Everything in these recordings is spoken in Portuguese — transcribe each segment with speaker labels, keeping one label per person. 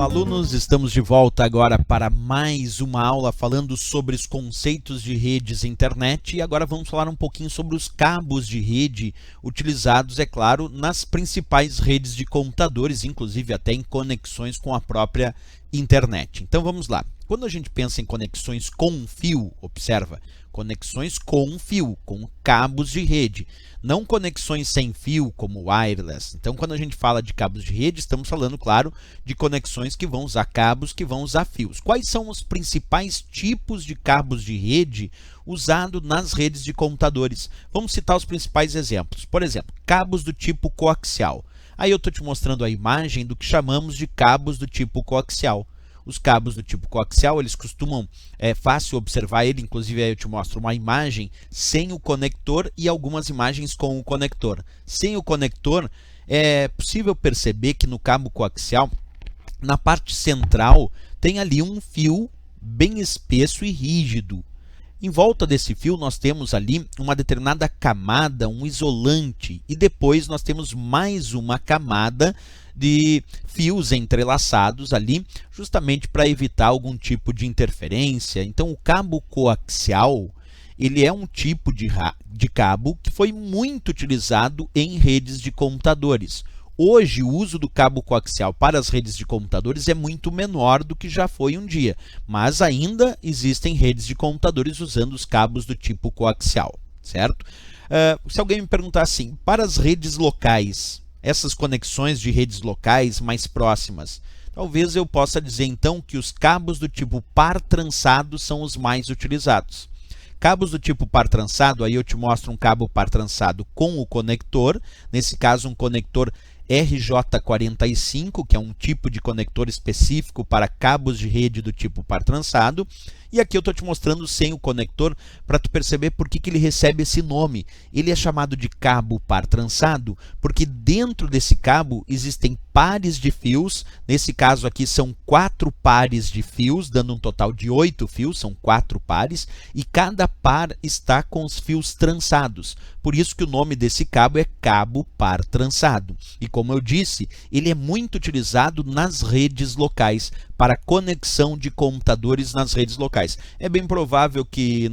Speaker 1: Olá, alunos! Estamos de volta agora para mais uma aula falando sobre os conceitos de redes internet e agora vamos falar um pouquinho sobre os cabos de rede utilizados, é claro, nas principais redes de computadores, inclusive até em conexões com a própria internet. Então vamos lá. Quando a gente pensa em conexões com fio, observa, conexões com fio, com cabos de rede, não conexões sem fio como wireless. Então, quando a gente fala de cabos de rede, estamos falando, claro, de conexões que vão usar cabos, que vão usar fios. Quais são os principais tipos de cabos de rede usados nas redes de computadores? Vamos citar os principais exemplos. Por exemplo, cabos do tipo coaxial. Aí eu estou te mostrando a imagem do que chamamos de cabos do tipo coaxial. Os cabos do tipo coaxial, eles costumam, é fácil observar ele, inclusive aí eu te mostro uma imagem sem o conector e algumas imagens com o conector. Sem o conector, é possível perceber que no cabo coaxial, na parte central, tem ali um fio bem espesso e rígido. Em volta desse fio nós temos ali uma determinada camada, um isolante, e depois nós temos mais uma camada de fios entrelaçados ali, justamente para evitar algum tipo de interferência. Então o cabo coaxial, ele é um tipo de cabo que foi muito utilizado em redes de computadores. Hoje, o uso do cabo coaxial para as redes de computadores é muito menor do que já foi um dia, mas ainda existem redes de computadores usando os cabos do tipo coaxial, certo? Se alguém me perguntar assim, para as redes locais, essas conexões de redes locais mais próximas, talvez eu possa dizer então que os cabos do tipo par trançado são os mais utilizados. Cabos do tipo par trançado, aí eu te mostro um cabo par trançado com o conector, nesse caso um conector RJ45, que é um tipo de conector específico para cabos de rede do tipo par trançado. E aqui eu estou te mostrando sem o conector para tu perceber por que ele recebe esse nome. Ele é chamado de cabo par trançado porque dentro desse cabo existem pares de fios. Nesse caso aqui são 4 pares de fios, dando um total de 8 fios, são 4 pares, e cada par está com os fios trançados. Por isso que o nome desse cabo é cabo par trançado. E como eu disse, ele é muito utilizado nas redes locais, para conexão de computadores nas redes locais. É bem provável que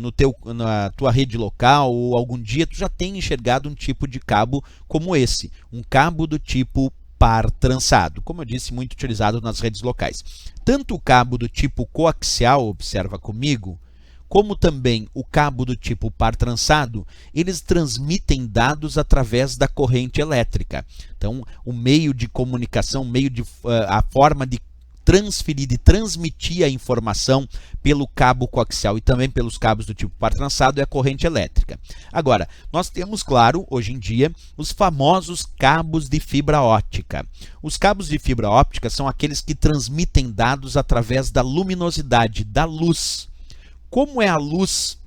Speaker 1: na tua rede local ou algum dia tu já tenha enxergado um tipo de cabo como esse, um cabo do tipo par trançado, como eu disse, muito utilizado nas redes locais. Tanto o cabo do tipo coaxial, observa comigo, como também o cabo do tipo par trançado, eles transmitem dados através da corrente elétrica. Então, o meio de comunicação, a forma de transferir, de transmitir a informação pelo cabo coaxial e também pelos cabos do tipo par trançado é a corrente elétrica. Agora, nós temos, claro, hoje em dia, os famosos cabos de fibra óptica. Os cabos de fibra óptica são aqueles que transmitem dados através da luminosidade, da luz. Como é a luz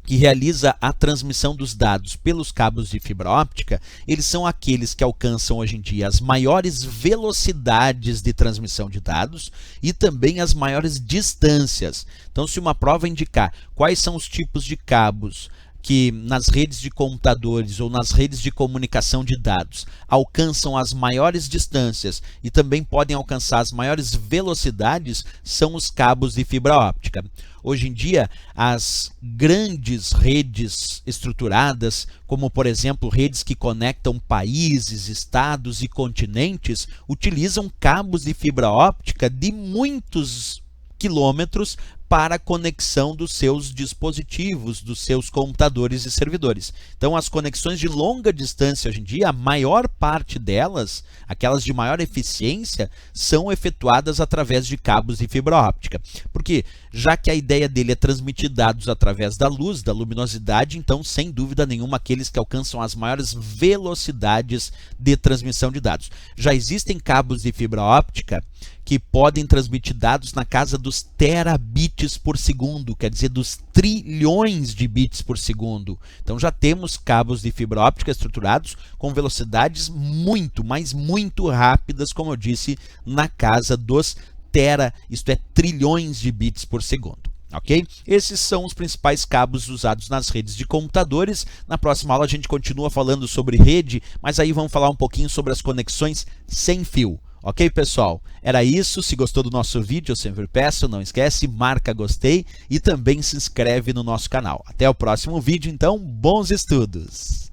Speaker 1: que realiza a transmissão dos dados pelos cabos de fibra óptica, eles são aqueles que alcançam hoje em dia as maiores velocidades de transmissão de dados e também as maiores distâncias. Então, se uma prova indicar quais são os tipos de cabos que nas redes de computadores ou nas redes de comunicação de dados alcançam as maiores distâncias e também podem alcançar as maiores velocidades, são os cabos de fibra óptica. Hoje em dia, as grandes redes estruturadas, como por exemplo redes que conectam países, estados e continentes, utilizam cabos de fibra óptica de muitos quilômetros para a conexão dos seus dispositivos, dos seus computadores e servidores. Então, as conexões de longa distância hoje em dia, a maior parte delas, aquelas de maior eficiência, são efetuadas através de cabos de fibra óptica. Porque, já que a ideia dele é transmitir dados através da luz, da luminosidade, então, sem dúvida nenhuma, aqueles que alcançam as maiores velocidades de transmissão de dados. Já existem cabos de fibra óptica que podem transmitir dados na casa dos terabits por segundo, quer dizer, dos trilhões de bits por segundo. Então já temos cabos de fibra óptica estruturados com velocidades muito, mas muito rápidas, como eu disse, na casa dos isto é, trilhões de bits por segundo. Ok? Esses são os principais cabos usados nas redes de computadores. Na próxima aula a gente continua falando sobre rede, mas aí vamos falar um pouquinho sobre as conexões sem fio. Ok, pessoal? Era isso. Se gostou do nosso vídeo, eu sempre peço, não esquece, marca gostei e também se inscreve no nosso canal. Até o próximo vídeo, então, bons estudos!